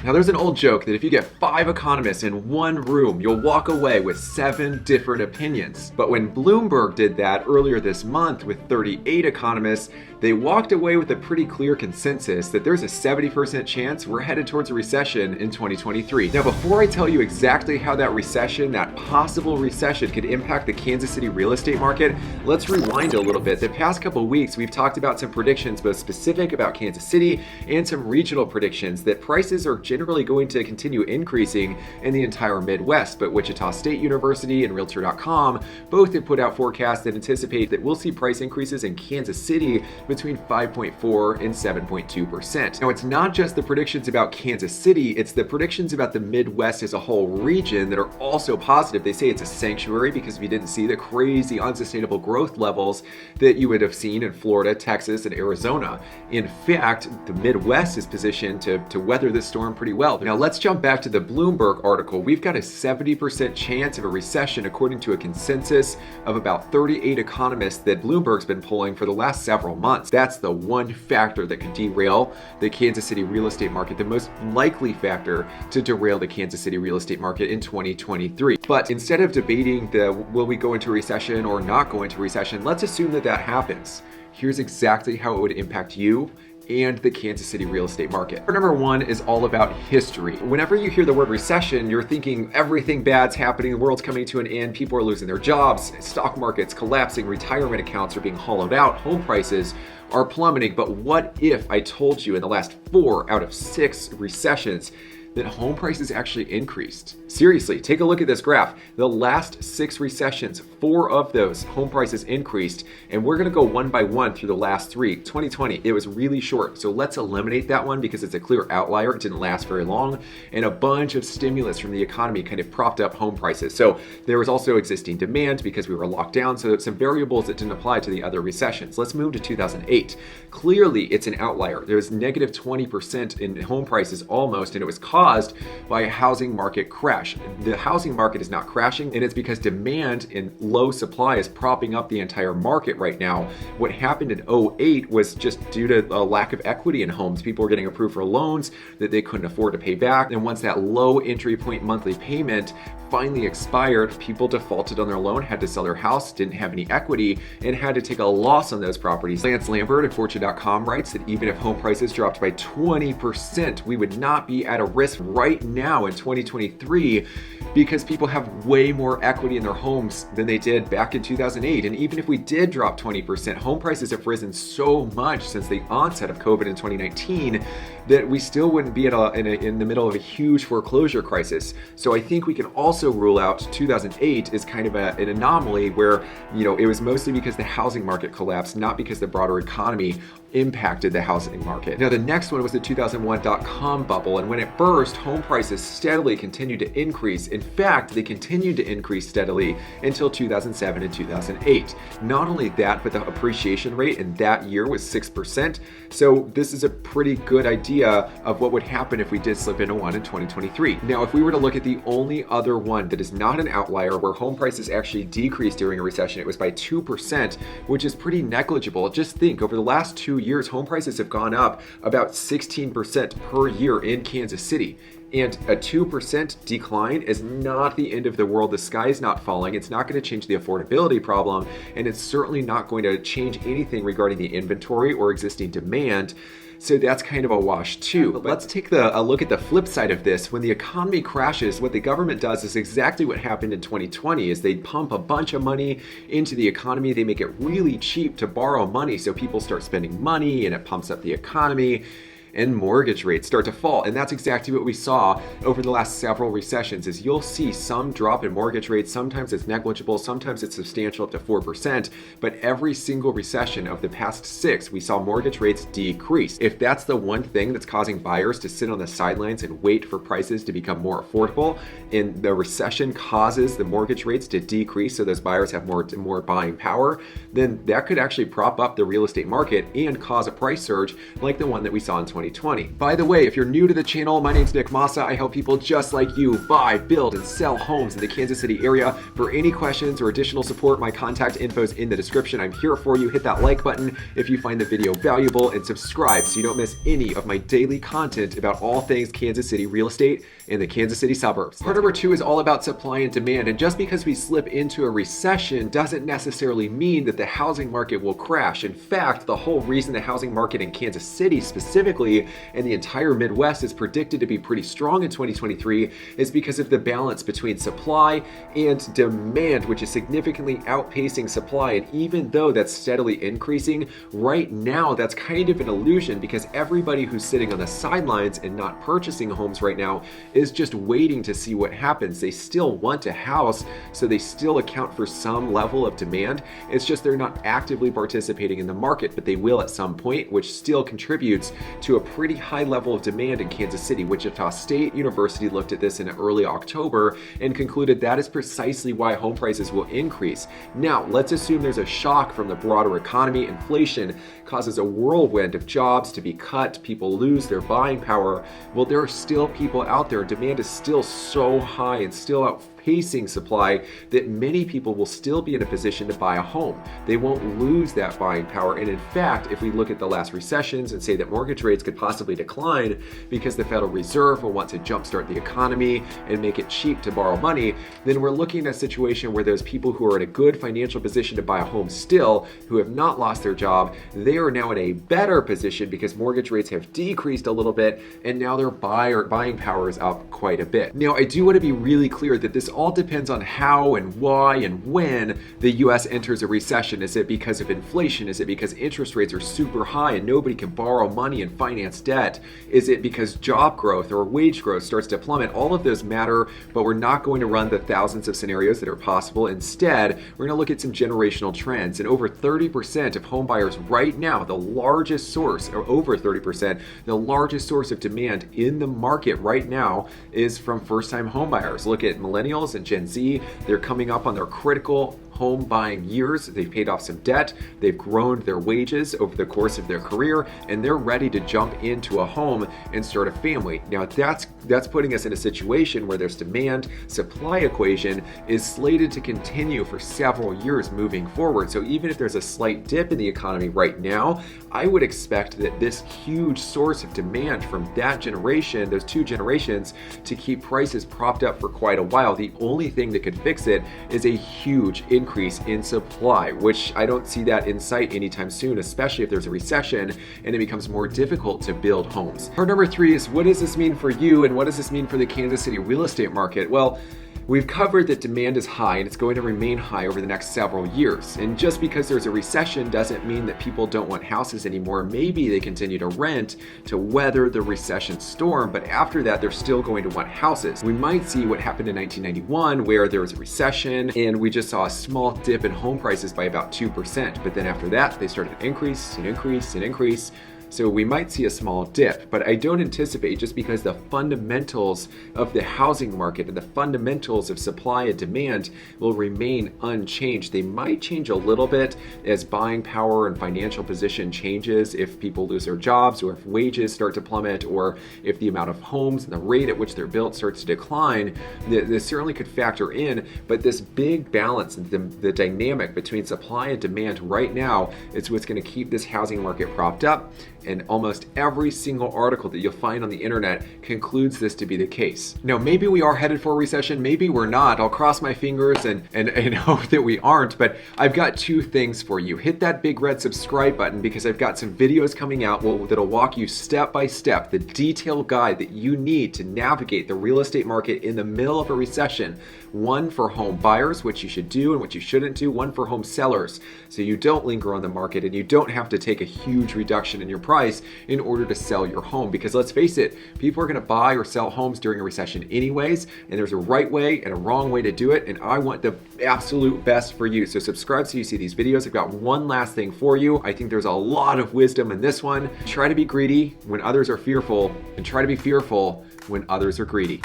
Now, there's an old joke that if you get 5 economists in one room, you'll walk away with 7 different opinions. But when Bloomberg did that earlier this month with 38 economists, they walked away with a pretty clear consensus that there's a 70% chance we're headed towards a recession in 2023. Now, before I tell you exactly how that recession, that possible recession, could impact the Kansas City real estate market, let's rewind a little bit. The past couple weeks, we've talked about some predictions, both specific about Kansas City and some regional predictions that prices are generally going to continue increasing in the entire Midwest. But Wichita State University and Realtor.com both have put out forecasts that anticipate that we'll see price increases in Kansas City between 5.4 and 7.2%. Now, it's not just the predictions about Kansas City, it's the predictions about the Midwest as a whole region that are also positive. They say it's a sanctuary because we didn't see the crazy unsustainable growth levels that you would have seen in Florida, Texas, and Arizona. In fact, the Midwest is positioned to weather this storm pretty well. Now, let's jump back to the Bloomberg article. We've got a 70% chance of a recession according to a consensus of about 38 economists that Bloomberg's been polling for the last several months. That's the one factor that could derail the Kansas City real estate market, the most likely factor to derail the Kansas City real estate market in 2023. But instead of debating will we go into recession or not go into recession, let's assume that happens. Here's exactly how it would impact you and the Kansas City real estate market. Number one is all about history. Whenever you hear the word recession, you're thinking everything bad's happening, the world's coming to an end, people are losing their jobs, stock market's collapsing, retirement accounts are being hollowed out, home prices are plummeting. But what if I told you in the last 4 out of 6 recessions that home prices actually increased? Seriously, take a look at this graph. The last 6 recessions, 4 of those home prices increased, and we're gonna go one by one through the last 3. 2020, it was really short, so let's eliminate that one because it's a clear outlier. It didn't last very long, and a bunch of stimulus from the economy kind of propped up home prices. So there was also existing demand because we were locked down, so some variables that didn't apply to the other recessions. Let's move to 2008. Clearly, it's an outlier. There was negative 20% in home prices almost, and it was caused by a housing market crash. The housing market is not crashing, and it's because demand and low supply is propping up the entire market right now. What happened in 2008 was just due to a lack of equity in homes. People were getting approved for loans that they couldn't afford to pay back. And once that low entry point monthly payment finally expired, people defaulted on their loan, had to sell their house, didn't have any equity, and had to take a loss on those properties. Lance Lambert at Fortune.com writes that even if home prices dropped by 20%, we would not be at a risk right now in 2023 because people have way more equity in their homes than they did back in 2008. And even if we did drop 20%, home prices have risen so much since the onset of COVID in 2019 that we still wouldn't be in the middle of a huge foreclosure crisis. So I think we can also rule out 2008 is kind of an anomaly where, it was mostly because the housing market collapsed, not because the broader economy impacted the housing market. Now, the next one was the 2001 dot-com bubble, and when it burst, home prices steadily continued to increase. In fact, they continued to increase steadily until 2007 and 2008. Not only that, but the appreciation rate in that year was 6%. So this is a pretty good idea of what would happen if we did slip into one in 2023. Now, if we were to look at the only other one that is not an outlier where home prices actually decreased during a recession, it was by 2%, which is pretty negligible. Just think, over the last 2 years, home prices have gone up about 16% per year in Kansas City. And a 2% decline is not the end of the world. The sky is not falling. It's not going to change the affordability problem, and it's certainly not going to change anything regarding the inventory or existing demand. So that's kind of a wash too. But let's take a look at the flip side of this. When the economy crashes, what the government does is exactly what happened in 2020, is they pump a bunch of money into the economy. They make it really cheap to borrow money, so people start spending money and it pumps up the economy, and mortgage rates start to fall. And that's exactly what we saw over the last several recessions, is you'll see some drop in mortgage rates. Sometimes it's negligible, sometimes it's substantial, up to 4%, but every single recession of the past 6, we saw mortgage rates decrease. If that's the one thing that's causing buyers to sit on the sidelines and wait for prices to become more affordable, and the recession causes the mortgage rates to decrease so those buyers have more buying power, then that could actually prop up the real estate market and cause a price surge like the one that we saw in 2020. 2020. By the way, if you're new to the channel, my name's Nick Massa. I help people just like you buy, build, and sell homes in the Kansas City area. For any questions or additional support, my contact info is in the description. I'm here for you. Hit that like button if you find the video valuable, and subscribe so you don't miss any of my daily content about all things Kansas City real estate in the Kansas City suburbs. Part number 2 is all about supply and demand, and just because we slip into a recession doesn't necessarily mean that the housing market will crash. In fact, the whole reason the housing market in Kansas City specifically and the entire Midwest is predicted to be pretty strong in 2023 is because of the balance between supply and demand, which is significantly outpacing supply. And even though that's steadily increasing, right now that's kind of an illusion because everybody who's sitting on the sidelines and not purchasing homes right now is just waiting to see what happens. They still want a house, so they still account for some level of demand. It's just they're not actively participating in the market, but they will at some point, which still contributes to a pretty high level of demand in Kansas City. Wichita State University looked at this in early October and concluded that is precisely why home prices will increase. Now, let's assume there's a shock from the broader economy. Inflation causes a whirlwind of jobs to be cut, people lose their buying power. Well, there are still people out there. Demand is still so high and still outpacing supply that many people will still be in a position to buy a home. They won't lose that buying power. And in fact, if we look at the last recessions and say that mortgage rates could possibly decline because the Federal Reserve will want to jumpstart the economy and make it cheap to borrow money, then we're looking at a situation where those people who are in a good financial position to buy a home still, who have not lost their job, they are now in a better position because mortgage rates have decreased a little bit and now their buying power is up quite a bit. Now, I do want to be really clear that this all depends on how and why and when the US enters a recession. Is it because of inflation? Is it because interest rates are super high and nobody can borrow money and finance debt? Is it because job growth or wage growth starts to plummet? All of those matter, but we're not going to run the thousands of scenarios that are possible. Instead, we're going to look at some generational trends. And over 30% of home buyers right now, the largest source, or over 30%, the largest source of demand in the market right now is from first-time home buyers. Look at millennials and Gen Z. They're coming up on their critical home buying years. They've paid off some debt, they've grown their wages over the course of their career, and they're ready to jump into a home and start a family. Now that's putting us in a situation where there's demand supply equation is slated to continue for several years moving forward. So even if there's a slight dip in the economy right now, I would expect that this huge source of demand from that generation, those two generations, to keep prices propped up for quite a while. The only thing that could fix it is a huge increase in supply, which I don't see that in sight anytime soon, especially if there's a recession and it becomes more difficult to build homes. Part number 3 is, what does this mean for you and what does this mean for the Kansas City real estate market? Well, we've covered that demand is high and it's going to remain high over the next several years. And just because there's a recession doesn't mean that people don't want houses anymore. Maybe they continue to rent to weather the recession storm, but after that, they're still going to want houses. We might see what happened in 1991 where there was a recession and we just saw a small dip in home prices by about 2%. But then after that, they started to increase and increase and increase. So we might see a small dip, but I don't anticipate, just because the fundamentals of the housing market and the fundamentals of supply and demand will remain unchanged. They might change a little bit as buying power and financial position changes, if people lose their jobs or if wages start to plummet or if the amount of homes and the rate at which they're built starts to decline. This certainly could factor in, but this big balance and the dynamic between supply and demand right now is what's going to keep this housing market propped up. And almost every single article that you'll find on the internet concludes this to be the case. Now, maybe we are headed for a recession, maybe we're not. I'll cross my fingers and hope that we aren't, but I've got 2 things for you. Hit that big red subscribe button because I've got some videos coming out that'll walk you step by step, the detailed guide that you need to navigate the real estate market in the middle of a recession. One for home buyers, what you should do and what you shouldn't do. One for home sellers, so you don't linger on the market and you don't have to take a huge reduction in your price in order to sell your home. Because let's face it, people are going to buy or sell homes during a recession anyways, and there's a right way and a wrong way to do it, and I want the absolute best for you. So subscribe so you see these videos. I've got one last thing for you. I think there's a lot of wisdom in this one. Try to be greedy when others are fearful, and try to be fearful when others are greedy.